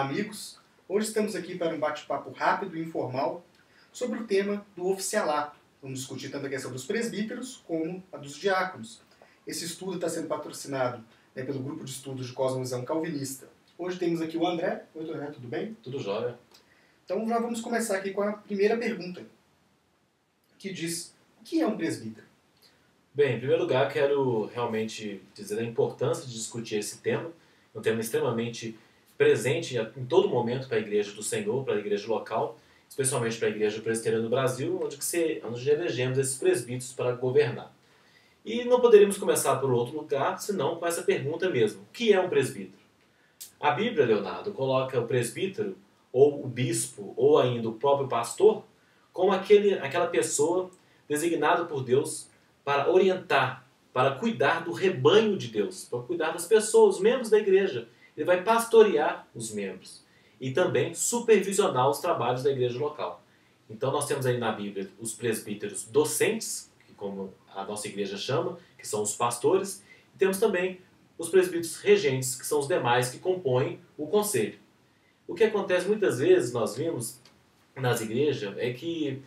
amigos. Hoje estamos aqui para um bate-papo rápido e informal sobre o tema do oficialato. Vamos discutir tanto a questão dos presbíteros como a dos diáconos. Esse estudo está sendo patrocinado pelo grupo de estudos de Cosmovisão Calvinista. Hoje temos aqui o André. Oi, André, tudo bem? Tudo jóia. Então já vamos começar aqui com a primeira pergunta, que diz: o que é um presbítero? Bem, em primeiro lugar, quero realmente dizer a importância de discutir esse tema. É um tema extremamente presente em todo momento para a Igreja do Senhor, para a Igreja local, especialmente para a Igreja Presbiteriana do Brasil, onde elegemos esses presbíteros para governar. E não poderíamos começar por outro lugar, senão com essa pergunta mesmo: o que é um presbítero? A Bíblia, Leonardo, coloca o presbítero, ou o bispo, ou ainda o próprio pastor, como aquela pessoa designada por Deus para orientar, para cuidar do rebanho de Deus, para cuidar das pessoas, os membros da igreja. Ele vai pastorear os membros e também supervisionar os trabalhos da igreja local. Então nós temos aí na Bíblia os presbíteros docentes, que como a nossa igreja chama, que são os pastores, e temos também os presbíteros regentes, que são os demais que compõem o conselho. O que acontece muitas vezes, nós vimos nas igrejas, é que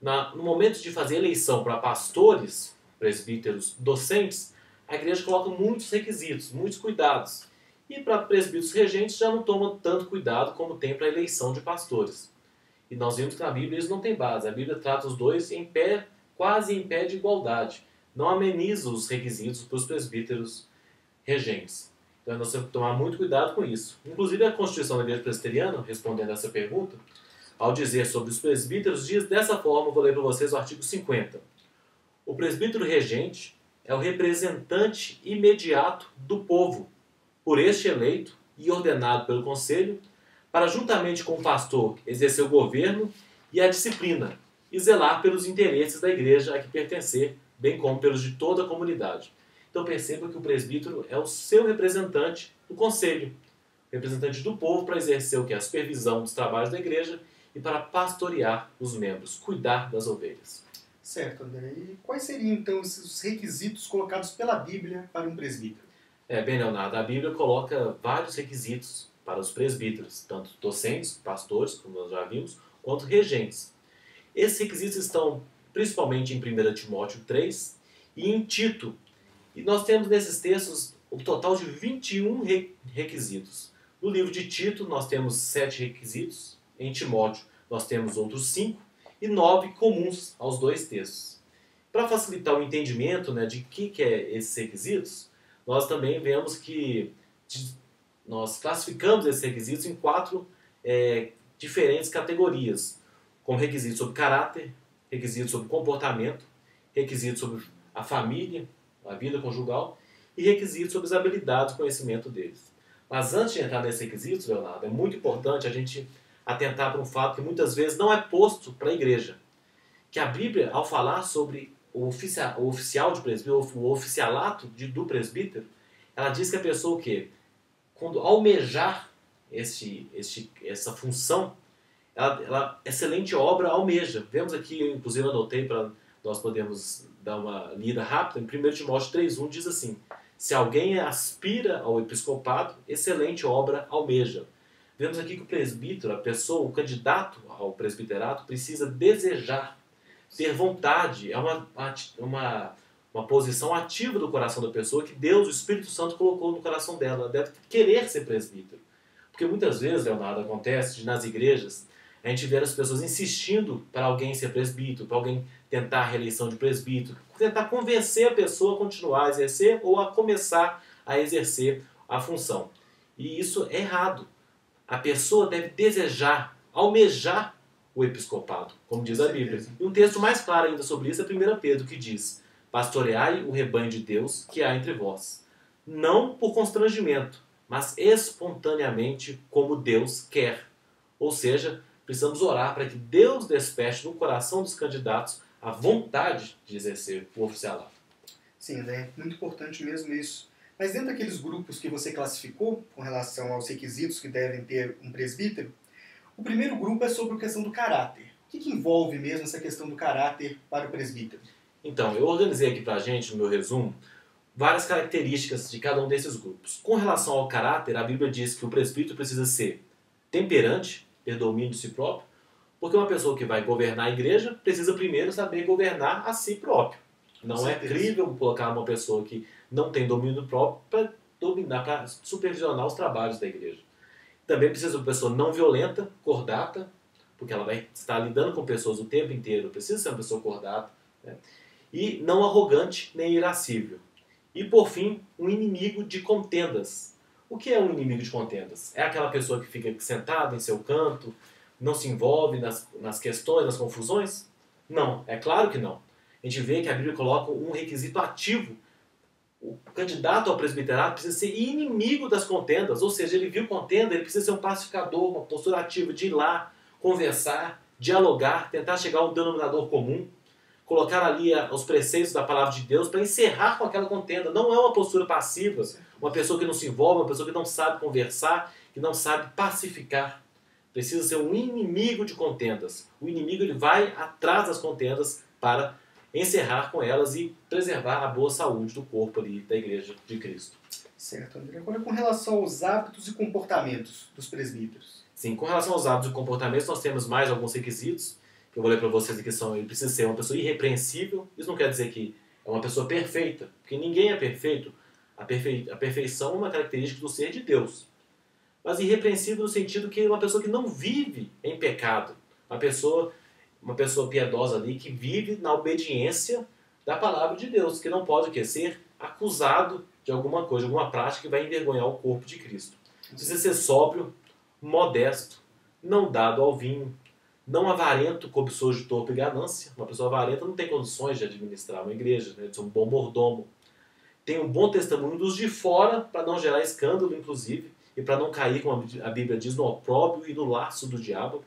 no momento de fazer eleição para pastores, presbíteros docentes, a igreja coloca muitos requisitos, muitos cuidados. E para presbíteros regentes já não toma tanto cuidado como tem para a eleição de pastores. E nós vimos que na Bíblia isso não tem base. A Bíblia trata os dois em pé, quase em pé de igualdade. Não ameniza os requisitos para os presbíteros regentes. Então nós temos que tomar muito cuidado com isso. Inclusive a Constituição da Igreja Presbiteriana, respondendo a essa pergunta, ao dizer sobre os presbíteros, diz dessa forma, vou ler para vocês o artigo 50. O presbítero regente é o representante imediato do povo, por este eleito e ordenado pelo conselho, para juntamente com o pastor exercer o governo e a disciplina, e zelar pelos interesses da igreja a que pertencer, bem como pelos de toda a comunidade. Então perceba que o presbítero é o seu representante do conselho, representante do povo para exercer o que? A supervisão dos trabalhos da igreja e para pastorear os membros, cuidar das ovelhas. Certo, André. E quais seriam, então, esses requisitos colocados pela Bíblia para um presbítero? Bem, Leonardo, a Bíblia coloca vários requisitos para os presbíteros, tanto docentes, pastores, como nós já vimos, quanto regentes. Esses requisitos estão principalmente em 1 Timóteo 3 e em Tito. E nós temos nesses textos o total de 21 requisitos. No livro de Tito nós temos 7 requisitos. Em Timóteo, nós temos outros 5 e 9 comuns aos dois textos. Para facilitar o entendimento de que é esses requisitos, nós também vemos que nós classificamos esses requisitos em 4 diferentes categorias, como requisitos sobre caráter, requisitos sobre comportamento, requisitos sobre a família, a vida conjugal e requisitos sobre as habilidades e conhecimento deles. Mas antes de entrar nesses requisitos, Leonardo, é muito importante a gente atentar para um fato que muitas vezes não é posto para a igreja. Que a Bíblia, ao falar sobre o oficial de presbítero, o oficialato do presbítero, ela diz que a pessoa o quê? Quando almejar essa função, ela excelente obra almeja. Vemos aqui, eu inclusive anotei para nós podermos dar uma lida rápida, em 1 Timóteo 3,1 diz assim: se alguém aspira ao episcopado, excelente obra almeja. Vemos aqui que o presbítero, a pessoa, o candidato ao presbiterato, precisa desejar, ter vontade. É uma posição ativa do coração da pessoa que Deus, o Espírito Santo, colocou no coração dela. Ela deve querer ser presbítero. Porque muitas vezes, Leonardo, acontece nas igrejas, a gente vê as pessoas insistindo para alguém ser presbítero, para alguém tentar a reeleição de presbítero, tentar convencer a pessoa a continuar a exercer ou a começar a exercer a função. E isso é errado. A pessoa deve desejar, almejar o episcopado, como diz a Bíblia. E um texto mais claro ainda sobre isso é 1 Pedro, que diz: pastoreai o rebanho de Deus que há entre vós, não por constrangimento, mas espontaneamente como Deus quer. Ou seja, precisamos orar para que Deus desperte no coração dos candidatos a vontade de exercer o oficialato. Sim, é muito importante mesmo isso. Mas dentro daqueles grupos que você classificou, com relação aos requisitos que devem ter um presbítero, o primeiro grupo é sobre a questão do caráter. O que envolve mesmo essa questão do caráter para o presbítero? Então, eu organizei aqui para a gente, no meu resumo, várias características de cada um desses grupos. Com relação ao caráter, a Bíblia diz que o presbítero precisa ser temperante, ter domínio de si próprio, porque uma pessoa que vai governar a igreja precisa primeiro saber governar a si próprio. Não é crível colocar uma pessoa que não tem domínio próprio para dominar, para supervisionar os trabalhos da igreja. Também precisa de uma pessoa não violenta, cordata, porque ela vai estar lidando com pessoas o tempo inteiro, precisa ser uma pessoa cordata, né? E não arrogante nem irascível. E, por fim, um inimigo de contendas. O que é um inimigo de contendas? É aquela pessoa que fica sentada em seu canto, não se envolve nas questões, nas confusões? Não, é claro que não. A gente vê que a Bíblia coloca um requisito ativo. O candidato ao presbiterato precisa ser inimigo das contendas, ou seja, ele viu contenda, ele precisa ser um pacificador, uma postura ativa de ir lá, conversar, dialogar, tentar chegar a um denominador comum, colocar ali os preceitos da palavra de Deus para encerrar com aquela contenda. Não é uma postura passiva, uma pessoa que não se envolve, uma pessoa que não sabe conversar, que não sabe pacificar. Precisa ser um inimigo de contendas. O inimigo ele vai atrás das contendas para encerrar com elas e preservar a boa saúde do corpo ali da Igreja de Cristo. Certo, André. Agora, com relação aos hábitos e comportamentos dos presbíteros. Sim, com relação aos hábitos e comportamentos, nós temos mais alguns requisitos que eu vou ler para vocês aqui. Ele precisa ser uma pessoa irrepreensível. Isso não quer dizer que é uma pessoa perfeita, porque ninguém é perfeito. A perfeição é uma característica do ser de Deus. Mas irrepreensível no sentido que é uma pessoa que não vive em pecado. Uma pessoa piedosa ali que vive na obediência da palavra de Deus, que não pode ser acusado de alguma coisa, de alguma prática que vai envergonhar o corpo de Cristo. Precisa ser sóbrio, modesto, não dado ao vinho, não avarento, cobiçoso de torpe ganância. Uma pessoa avarenta não tem condições de administrar uma igreja, né, de ser um bom mordomo. Tem um bom testemunho dos de fora, para não gerar escândalo, inclusive, e para não cair, como a Bíblia diz, no opróbrio e no laço do diabo.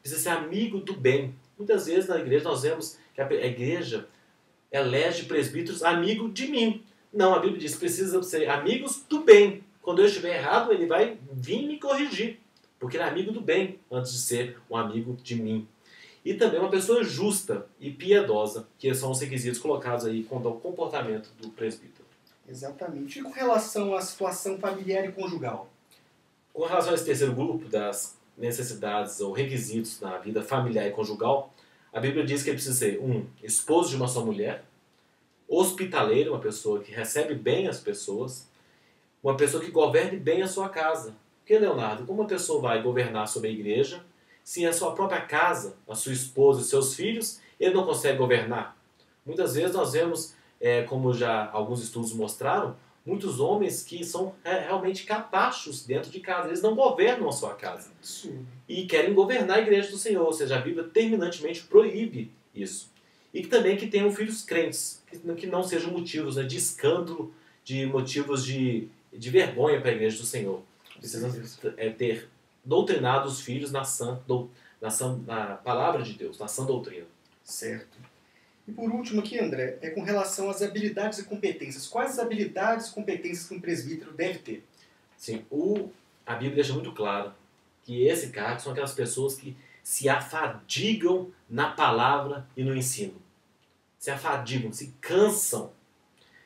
Precisa ser amigo do bem. Muitas vezes na igreja nós vemos que a igreja elege presbíteros amigo de mim. Não, a Bíblia diz que precisa ser amigos do bem. Quando eu estiver errado, ele vai vir me corrigir. Porque ele é amigo do bem, antes de ser um amigo de mim. E também uma pessoa justa e piedosa, que são os requisitos colocados aí quanto ao comportamento do presbítero. Exatamente. E com relação à situação familiar e conjugal? Com relação a esse terceiro grupo das necessidades ou requisitos na vida familiar e conjugal, a Bíblia diz que ele precisa ser um esposo de uma só mulher, hospitaleiro, uma pessoa que recebe bem as pessoas, uma pessoa que governe bem a sua casa. Porque, Leonardo, como uma pessoa vai governar sobre a igreja se a sua própria casa, a sua esposa e seus filhos, ele não consegue governar? Muitas vezes nós vemos, como já alguns estudos mostraram, muitos homens que são realmente capachos dentro de casa. Eles não governam a sua casa. E querem governar a igreja do Senhor. Ou seja, a Bíblia terminantemente proíbe isso. E que também que tenham filhos crentes. Que não sejam motivos, né, de escândalo, de motivos de vergonha para a igreja do Senhor. Precisam ter doutrinado os filhos na palavra de Deus, na sã doutrina. Certo. E por último aqui, André, é com relação às habilidades e competências. Quais as habilidades e competências que um presbítero deve ter? Sim, a Bíblia deixa muito claro que esse cargo são aquelas pessoas que se afadigam na palavra e no ensino. Se afadigam, se cansam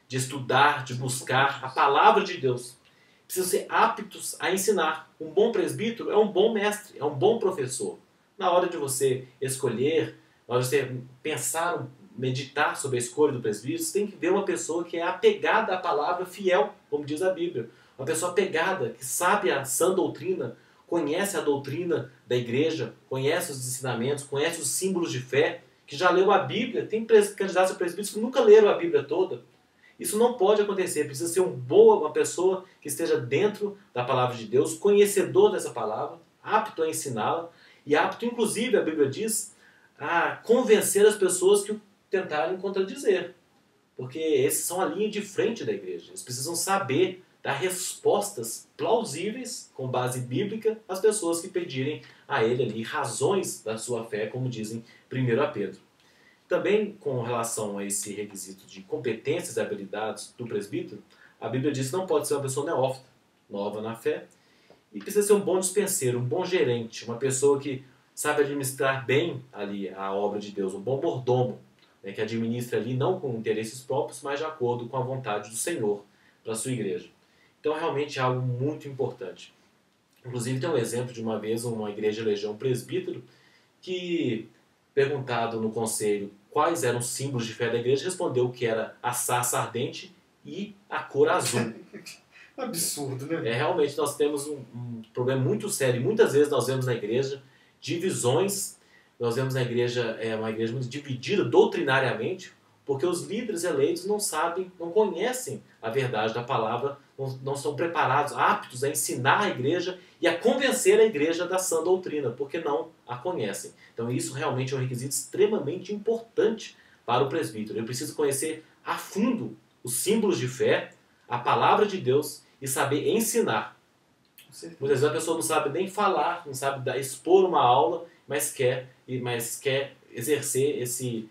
de estudar, de buscar a palavra de Deus. Precisam ser aptos a ensinar. Um bom presbítero é um bom mestre, é um bom professor. Na hora de você escolher, na hora de você pensar, meditar sobre a escolha do presbítero, você tem que ver uma pessoa que é apegada à palavra, fiel, como diz a Bíblia. Uma pessoa apegada, que sabe a sã doutrina, conhece a doutrina da igreja, conhece os ensinamentos, conhece os símbolos de fé, que já leu a Bíblia. Tem candidatos a presbíteros que nunca leram a Bíblia toda. Isso não pode acontecer. Precisa ser uma pessoa que esteja dentro da palavra de Deus, conhecedor dessa palavra, apto a ensiná-la e apto, inclusive, a Bíblia diz, a convencer as pessoas que o tentarem contradizer. Porque esses são a linha de frente da igreja. Eles precisam saber dar respostas plausíveis, com base bíblica, às pessoas que pedirem a ele ali razões da sua fé, como dizem 1 Pedro. Também com relação a esse requisito de competências e habilidades do presbítero, a Bíblia diz que não pode ser uma pessoa neófita, nova na fé, e precisa ser um bom dispenseiro, um bom gerente, uma pessoa que sabe administrar bem ali a obra de Deus, um bom mordomo, né, que administra ali não com interesses próprios, mas de acordo com a vontade do Senhor para a sua igreja. Então realmente é algo muito importante. Inclusive tem um exemplo de uma vez uma igreja elegeu um presbítero que, perguntado no conselho quais eram os símbolos de fé da igreja, respondeu que era a sarça ardente e a cor azul. Absurdo, né? Realmente nós temos um problema muito sério. Muitas vezes nós vemos na igreja divisões, nós vemos na igreja uma igreja muito dividida doutrinariamente, porque os líderes eleitos não sabem, não conhecem a verdade da palavra, não estão preparados, aptos a ensinar a igreja e a convencer a igreja da sã doutrina, porque não a conhecem. Então isso realmente é um requisito extremamente importante para o presbítero. Ele precisa conhecer a fundo os símbolos de fé, a palavra de Deus e saber ensinar. Muitas vezes a pessoa não sabe nem falar, não sabe expor uma aula, mas quer exercer esse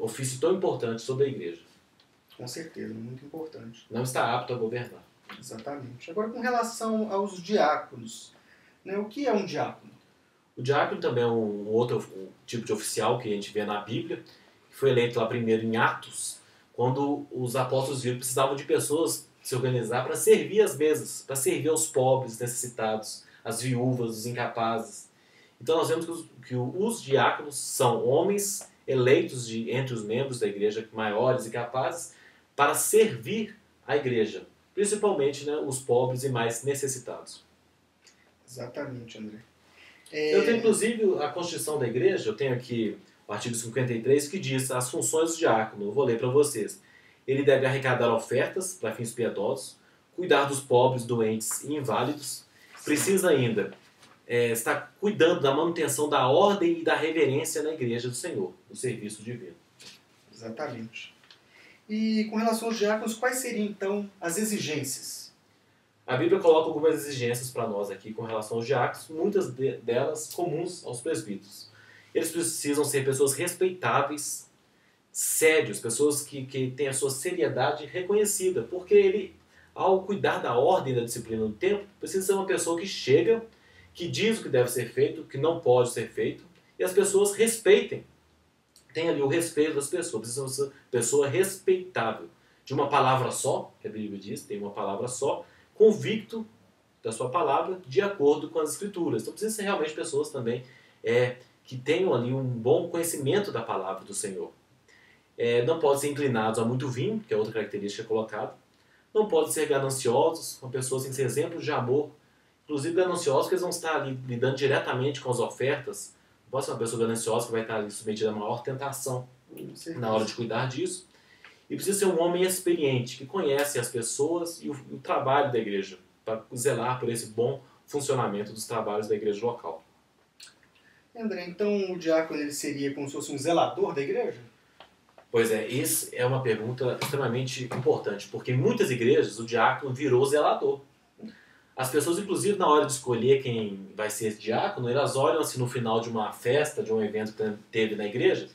ofício tão importante sobre a igreja. Com certeza, muito importante. Não está apto a governar. Exatamente. Agora, com relação aos diáconos, né, o que é um diácono? O diácono também é um outro tipo de oficial que a gente vê na Bíblia, que foi eleito lá primeiro em Atos, quando os apóstolos viram que precisavam de pessoas se organizar para servir as mesas, para servir aos pobres, necessitados, as viúvas, os incapazes. Então nós vemos que os diáconos são homens eleitos entre os membros da igreja, maiores e capazes, para servir a igreja, principalmente, né, os pobres e mais necessitados. Exatamente, André. Eu tenho inclusive a Constituição da igreja, eu tenho aqui o artigo 53 que diz as funções do diácono, eu vou ler para vocês. Ele deve arrecadar ofertas para fins piedosos, cuidar dos pobres, doentes e inválidos, precisa ainda estar cuidando da manutenção da ordem e da reverência na igreja do Senhor, no serviço divino. Exatamente. E com relação aos diáconos, quais seriam então as exigências? A Bíblia coloca algumas exigências para nós aqui com relação aos diáconos, muitas delas comuns aos presbíteros. Eles precisam ser pessoas respeitáveis, sérios, pessoas que têm a sua seriedade reconhecida, porque ele, ao cuidar da ordem e da disciplina do tempo, precisa ser uma pessoa que chega, que diz o que deve ser feito, o que não pode ser feito, e as pessoas respeitem. Tem ali o respeito das pessoas, precisa ser uma pessoa respeitável. De uma palavra só, que a Bíblia diz, tem uma palavra só, convicto da sua palavra, de acordo com as Escrituras. Então precisa ser realmente pessoas também que tenham ali um bom conhecimento da palavra do Senhor. Não podem ser inclinados a muito vinho, que é outra característica colocada. Não podem ser gananciosos, uma pessoa sem ser exemplo de amor. Inclusive gananciosos, porque eles vão estar ali lidando diretamente com as ofertas. Não pode ser uma pessoa gananciosa que vai estar ali submetida a maior tentação na hora de cuidar disso. E precisa ser um homem experiente, que conhece as pessoas e o trabalho da igreja, para zelar por esse bom funcionamento dos trabalhos da igreja local. André, então o diácono ele seria como se fosse um zelador da igreja? Pois é, essa é uma pergunta extremamente importante, porque em muitas igrejas o diácono virou zelador. As pessoas, inclusive, na hora de escolher quem vai ser esse diácono, elas olham assim no final de uma festa, de um evento que teve na igreja,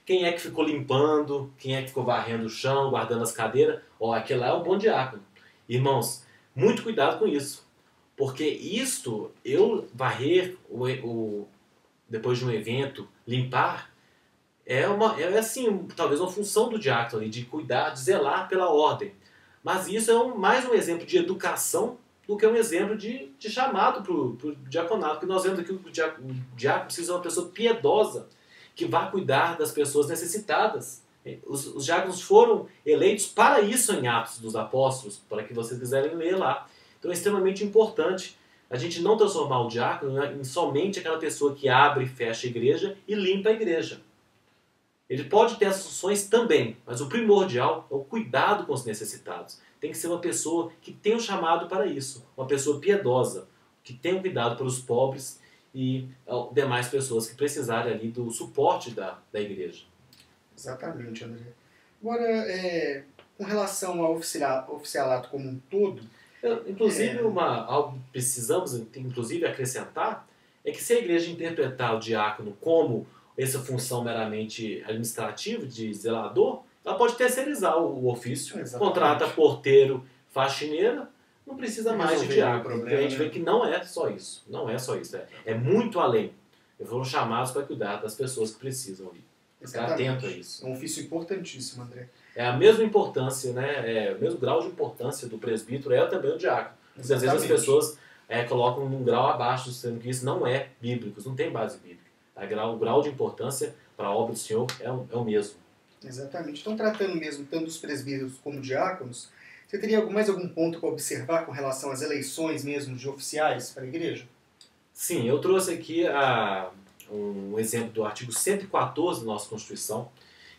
quem é que ficou limpando, quem é que ficou varrendo o chão, guardando as cadeiras. Aquele lá é um bom diácono. Irmãos, muito cuidado com isso, porque eu varrer depois de um evento, limpar, é assim, talvez uma função do diácono ali, de cuidar, de zelar pela ordem. Mas isso é mais um exemplo de educação do que um exemplo de chamado para o diaconato. Porque nós vemos aqui que o diácono precisa ser uma pessoa piedosa, que vá cuidar das pessoas necessitadas. Os diáconos foram eleitos para isso em Atos dos Apóstolos, para que vocês quiserem ler lá. Então é extremamente importante a gente não transformar o diácono em somente aquela pessoa que abre e fecha a igreja e limpa a igreja. Ele pode ter as funções também, mas o primordial é o cuidado com os necessitados. Tem que ser uma pessoa que tem um chamado para isso, uma pessoa piedosa, que tem um cuidado pelos pobres e demais pessoas que precisarem ali do suporte da igreja. Exatamente, André. Agora, com relação ao oficialato como um todo... Inclusive, algo que precisamos inclusive acrescentar é que se a igreja interpretar o diácono como essa função meramente administrativa de zelador, ela pode terceirizar o ofício, contrata porteiro, faxineira, não precisa mais de diácono. A gente vê que não é só isso. Não é só isso. É muito além. Eles foram chamados para cuidar das pessoas que precisam ali. Ficar atento a isso. É um ofício importantíssimo, André. É a mesma importância, né? O mesmo grau de importância do presbítero também o diácono. Às vezes as pessoas colocam num grau abaixo, sendo que isso não é bíblico, isso não tem base bíblica. O grau de importância para a obra do Senhor é o mesmo. Exatamente. Então, tratando mesmo tanto dos presbíteros como diáconos, você teria mais algum ponto para observar com relação às eleições mesmo de oficiais para a igreja? Sim, eu trouxe aqui um exemplo do artigo 114 da nossa Constituição,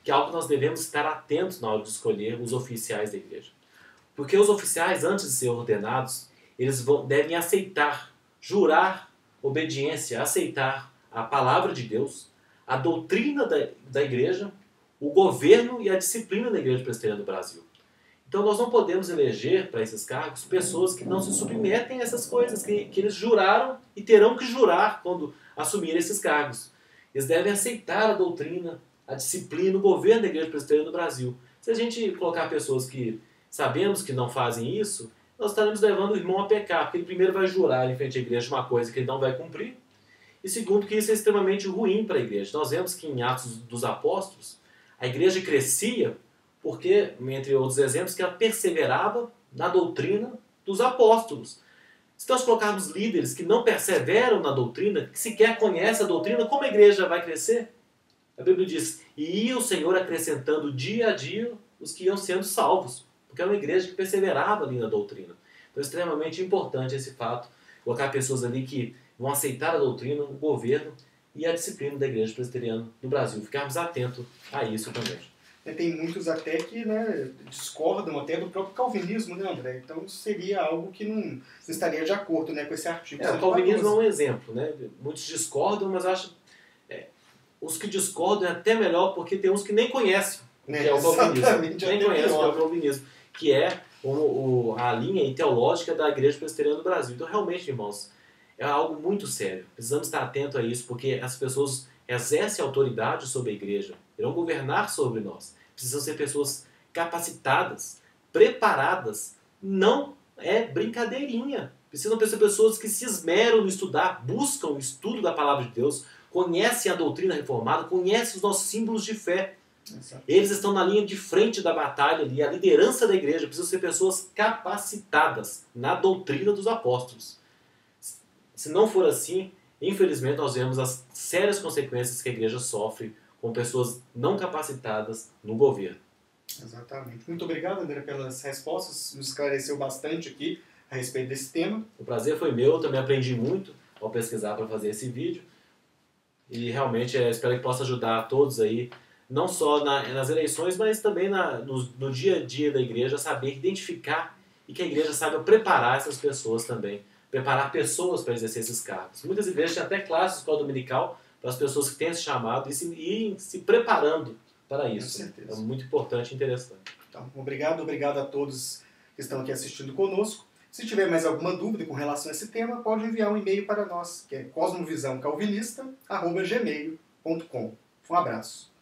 que é algo que nós devemos estar atentos na hora de escolher os oficiais da igreja. Porque os oficiais, antes de ser ordenados, eles devem aceitar, jurar obediência, aceitar a palavra de Deus, a doutrina da igreja, o governo e a disciplina da Igreja Presbiteriana do Brasil. Então nós não podemos eleger para esses cargos pessoas que não se submetem a essas coisas, que eles juraram e terão que jurar quando assumirem esses cargos. Eles devem aceitar a doutrina, a disciplina, o governo da Igreja Presbiteriana do Brasil. Se a gente colocar pessoas que sabemos que não fazem isso, nós estaremos levando o irmão a pecar, porque ele primeiro vai jurar em frente à igreja uma coisa que ele não vai cumprir, e segundo, que isso é extremamente ruim para a igreja. Nós vemos que em Atos dos Apóstolos, a igreja crescia porque, entre outros exemplos, que ela perseverava na doutrina dos apóstolos. Se nós colocarmos líderes que não perseveram na doutrina, que sequer conhecem a doutrina, como a igreja vai crescer? A Bíblia diz, e ia o Senhor acrescentando dia a dia os que iam sendo salvos, porque é uma igreja que perseverava ali na doutrina. Então é extremamente importante esse fato, colocar pessoas ali que vão aceitar a doutrina, o governo e a disciplina da Igreja Presbiteriana do Brasil. Ficarmos atentos a isso também. Tem muitos até que, né, discordam até do próprio calvinismo, né, André? Então isso seria algo que não estaria de acordo, né, com esse artigo. O calvinismo é um exemplo, né? Muitos discordam, mas acho os que discordam é até melhor, porque tem uns que nem conhecem o que é o calvinismo. Nem conhecem o que é o calvinismo, que é a linha teológica da Igreja Presbiteriana do Brasil. Então, realmente, irmãos, é algo muito sério. Precisamos estar atentos a isso, porque as pessoas exercem autoridade sobre a igreja, irão governar sobre nós. Precisam ser pessoas capacitadas, preparadas. Não é brincadeirinha. Precisam ser pessoas que se esmeram no estudar, buscam o estudo da palavra de Deus, conhecem a doutrina reformada, conhecem os nossos símbolos de fé. Exato. Eles estão na linha de frente da batalha ali, a liderança da igreja. Precisam ser pessoas capacitadas na doutrina dos apóstolos. Se não for assim, infelizmente nós vemos as sérias consequências que a igreja sofre com pessoas não capacitadas no governo. Exatamente. Muito obrigado, André, pelas respostas. Nos esclareceu bastante aqui a respeito desse tema. O prazer foi meu, eu também aprendi muito ao pesquisar para fazer esse vídeo. E realmente espero que possa ajudar a todos aí, não só nas eleições, mas também no dia a dia da igreja, a saber identificar e que a igreja saiba preparar essas pessoas também. Preparar pessoas para exercer esses cargos. Muitas igrejas têm até classes de escola dominical para as pessoas que têm esse chamado e irem se preparando para isso. Com certeza. É muito importante e interessante. Então, obrigado a todos que estão aqui assistindo conosco. Se tiver mais alguma dúvida com relação a esse tema, pode enviar um e-mail para nós, que é cosmovisãocalvinista@gmail.com. Um abraço.